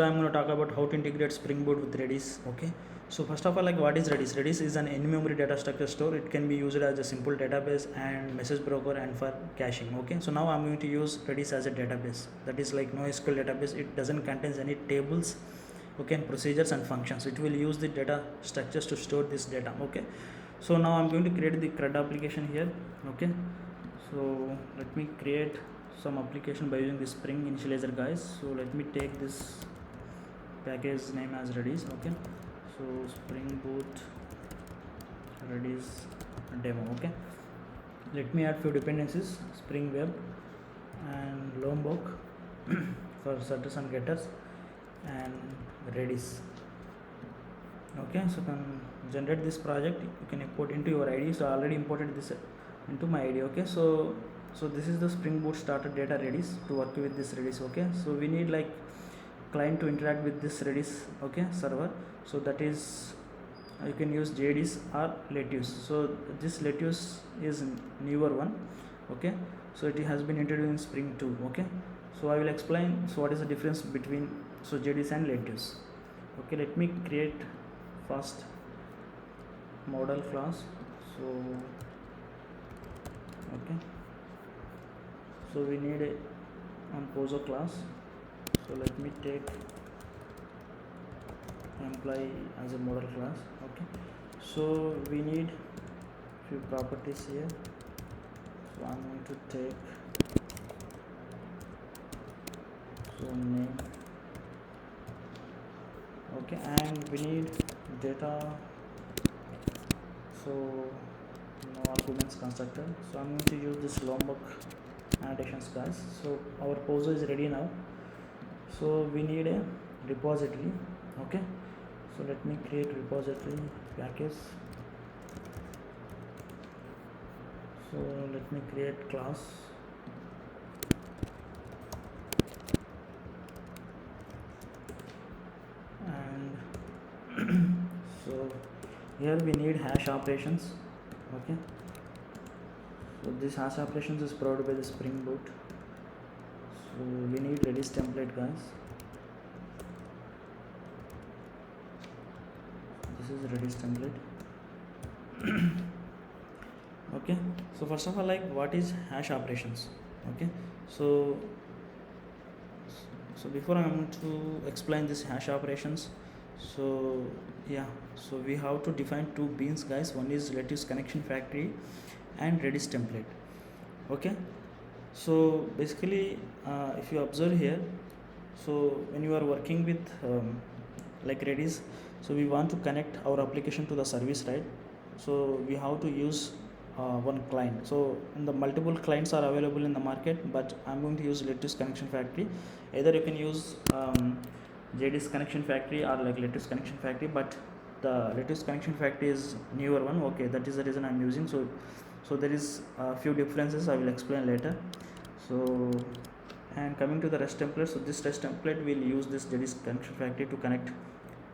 I'm going to talk about how to integrate Spring Boot with Redis. Okay, so first of all, like, what is Redis? Redis is an in-memory data structure store. It can be used as a simple database and message broker and for caching. Okay, so now I'm going to use Redis as a database. That is like NoSQL database. It doesn't contain any tables, okay, and procedures and functions. It will use the data structures to store this data. Okay, so now I'm going to create the CRUD application here. Okay, so let me create some application by using the Spring initializer, guys. So let me take this package name as Redis. Okay, so Spring Boot Redis demo. Okay, let me add few dependencies: Spring Web and Lombok for setters and getters, and Redis. Okay, so can generate this project. You can import into your ID. So I already imported this into my ID. Okay, so this is the Spring Boot starter data Redis to work with this Redis. Okay, so we need like client to interact with this Redis, okay, server. So that is you can use JDis or Lettuce. So this Lettuce is newer one. Okay, so it has been introduced in Spring 2. Okay, so I will explain so what is the difference between JDis and Lettuce. Okay, let me create first model class. So okay, so we need a Pozo class. So let me take employee as a model class. Okay, so we need few properties here. So I'm going to take name. Okay, and we need data. So no arguments constructor. So I'm going to use this Lombok annotations, guys. So our Pozo is ready now. So we need a repository. Okay, so let me create repository package. So let me create class. And so here we need hash operations. Okay, so this hash operations is provided by the Spring Boot. So we need Redis template, guys. This is Redis template. Okay, so first of all, like, what is hash operations? Okay, so before I'm going to explain this hash operations, so yeah, so we have to define two beans, guys. One is Lettuce connection factory and Redis template. Okay, so basically if you observe here, so when you are working with like Redis, so we want to connect our application to the service, right? So we have to use one client. So the multiple clients are available in the market, but I'm going to use Lettuce connection factory. Either you can use JDis connection factory or like Lettuce connection factory, but the Lettuce connection factory is newer one. Okay, that is the reason I'm using. So there is a few differences I will explain later. So, and coming to the REST template, so this REST template will use this JDis connection factory to connect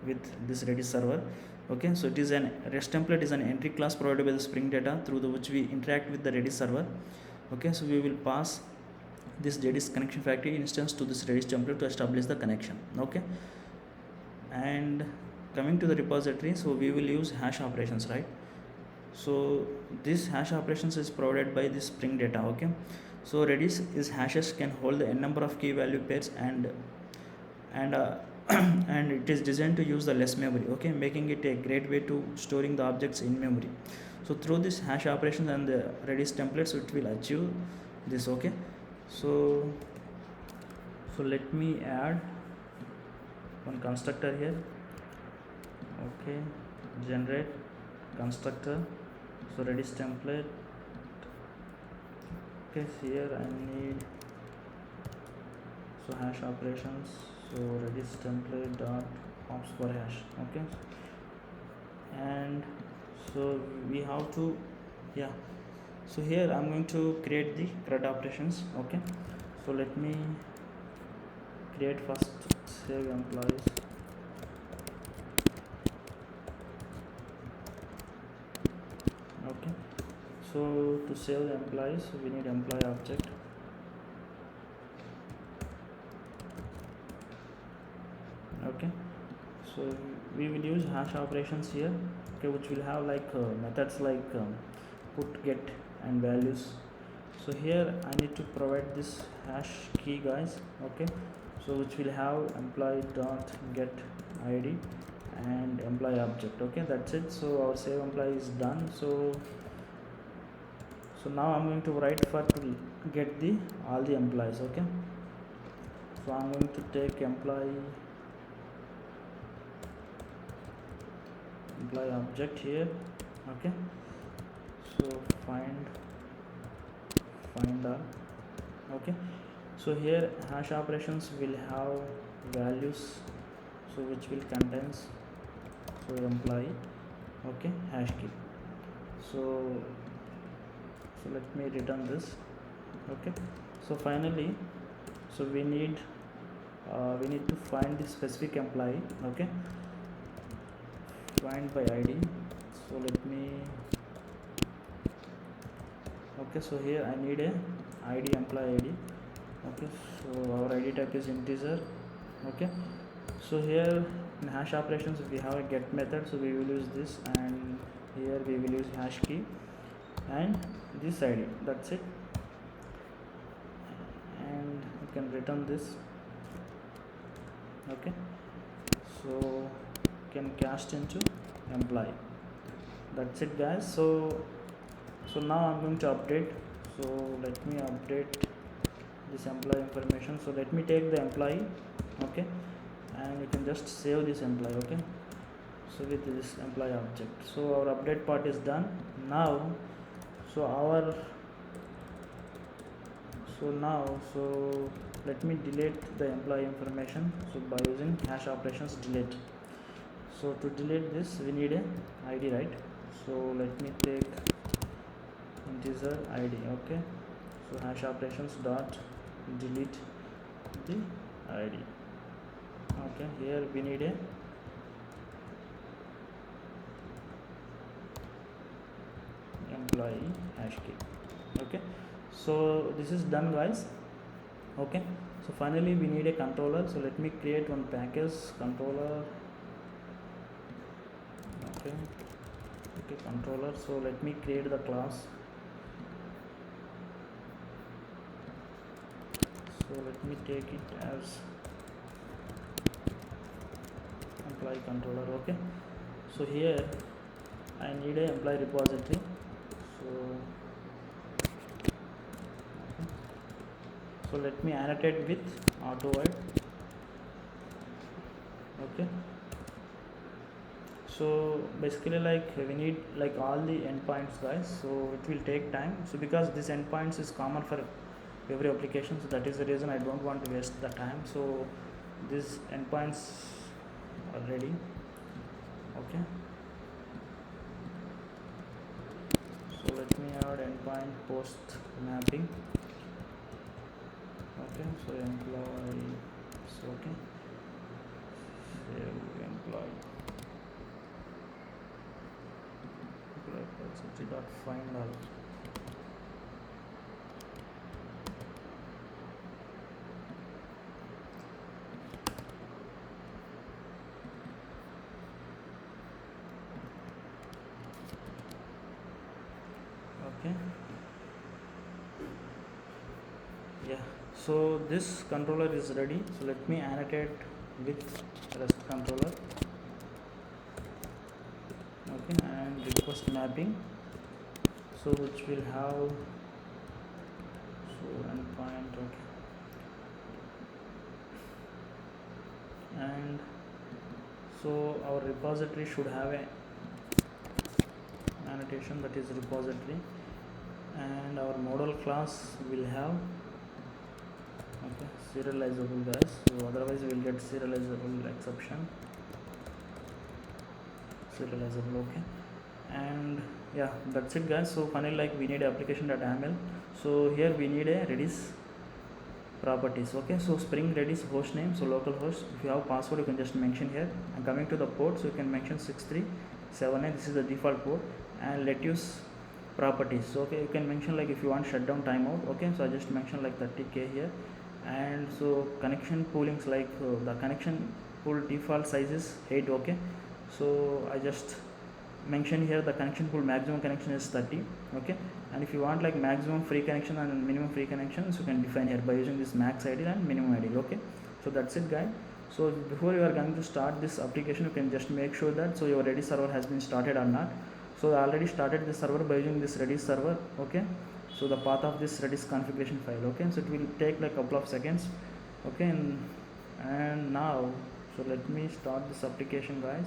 with this Redis server. Okay, so it is an REST template is an entry class provided by the Spring Data through which we interact with the Redis server. Okay, so we will pass this JDis connection factory instance to this Redis template to establish the connection. Okay, and coming to the repository, so we will use hash operations, right? So this hash operations is provided by this Spring Data. Okay, so Redis is hashes can hold the n number of key value pairs and and it is designed to use the less memory. Okay, making it a great way to storing the objects in memory. So through this hash operations and the Redis templates, it will achieve this. Okay, so let me add one constructor here. Okay, generate constructor. So Redis template. Okay, here I need hash operations. So Redis template dot ops for hash. Okay, and so we have to, yeah, so here I'm going to create the CRUD operations. Okay, so let me create first save employees. Okay, so to save the employees, we need employee object. Okay, so we will use hash operations here, okay, which will have like methods like put, get and values. So here I need to provide this hash key, guys. Okay, so which will have employee dot get id and employee object. Okay, that's it. So our save employee is done. So now I'm going to write for to get the all the employees. Okay, so I'm going to take employee object here. Okay, so find all. Okay, so here hash operations will have values, so which will contains so employee, okay, hash key. So let me return this. Okay, so finally, so we need to find the specific employee. Okay, find by id. So let me, okay, so here I need a id, employee id. Okay, so our id type is integer. Okay, so here in hash operations we have a get method, so we will use this, and here we will use hash key and this id. That's it, and you can return this. Okay, so you can cast into employee. That's it, guys. So now I'm going to update. So let me update this employee information. So let me take the employee. Okay, and you can just save this employee. Okay, so with this employee object, so our update part is done now. So let me delete the employee information, so by using hash operations delete. So to delete this we need a id, right? So let me take integer id. Okay, so hash operations dot delete the id. Okay, here we need a employee hash key. Okay, so this is done, guys. Okay, so finally we need a controller. So let me create one package controller. Okay, controller. So let me create the class. So let me take it as employee controller. Okay, so here I need a employee repository. So let me annotate with auto void. Okay, so basically like we need like all the endpoints, guys, so it will take time. So because this endpoints is common for every application, so that is the reason I don't want to waste the time. So these endpoints are ready. Okay, so let me add endpoint post mapping. Okay, so employee, so okay, save employee repository dot find all. Okay, yeah, so this controller is ready. So let me annotate with REST controller. Okay, and request mapping, so which will have so endpoint. Okay, and so our repository should have a annotation, that is repository, and our model class will have okay serializable, guys. So otherwise we will get serializable exception. Serializable. Okay, and yeah, that's it, guys. So finally, like we need application.yaml. So here we need a Redis properties. Okay, so Spring Redis host name, so localhost. If you have password, you can just mention here. And coming to the port, so you can mention 6378. This is the default port. And let use properties. So okay, you can mention like if you want shutdown timeout. Okay, so I just mention like 30k here. And so connection poolings, like the connection pool default size is 8. Okay, so I just mention here the connection pool maximum connection is 30. Okay, and if you want like maximum free connection and minimum free connections, you can define here by using this max id and minimum id. Okay, so that's it guys. So before you are going to start this application, you can just make sure that so your Redis server has been started or not. So I already started this server by using this Redis server. Okay, so the path of this Redis configuration file. Okay, so it will take like a couple of seconds. Okay, and now so let me start this application guys.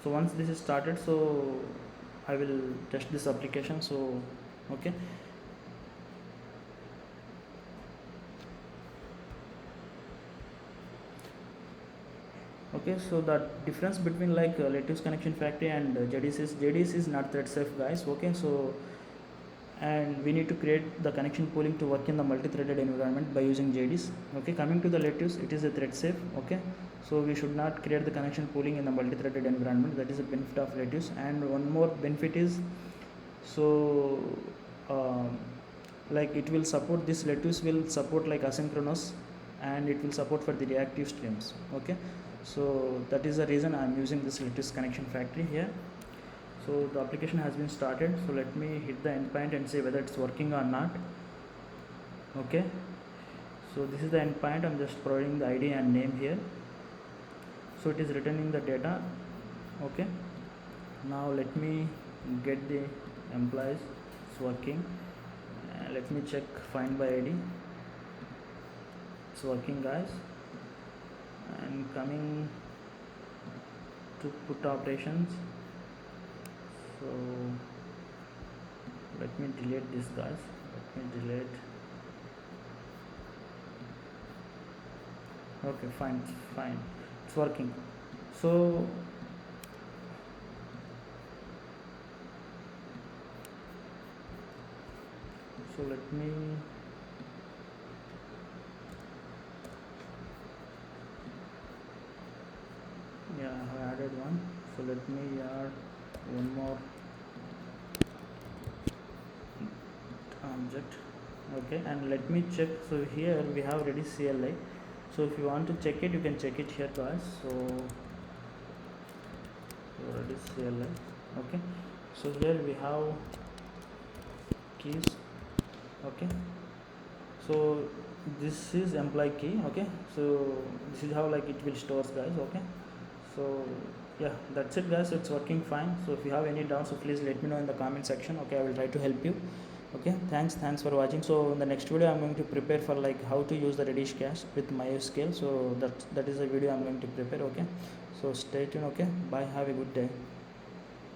So once this is started, so I will test this application. So okay, okay, so the difference between like Lettuce Connection Factory and JDS is not thread safe guys. Okay, so and we need to create the connection pooling to work in the multi-threaded environment by using JDs. Okay, coming to the Lettuce, it is a thread safe. Okay, so we should not create the connection pooling in the multi-threaded environment. That is a benefit of Lettuce. And one more benefit is so like it will support, this Lettuce will support like asynchronous, and it will support for the reactive streams. Okay, so that is the reason I am using this Lettuce Connection Factory here. So the application has been started. So let me hit the endpoint and see whether it's working or not. Okay, so this is the endpoint. I'm just providing the ID and name here. So it is returning the data. Okay, now let me get the employees. It's working. Let me check find by ID. It's working guys. And coming to put operations, so let me delete this guys. Let me delete. Okay, fine, it's working. So let me I have added one. So let me add one more object. Okay, and let me check. So here we have Redis CLI. So if you want to check it, you can check it here guys. So Redis CLI. Okay, so here we have keys. Okay, so this is employee key. Okay, so this is how like it will stores guys. Okay, so yeah, that's it guys. It's working fine. So if you have any doubts, so please let me know in the comment section. Okay, I will try to help you. Okay, thanks for watching. So in the next video I'm going to prepare for like how to use the Redis cache with MySQL. So that is a video I'm going to prepare. Okay, so stay tuned. Okay, bye, have a good day.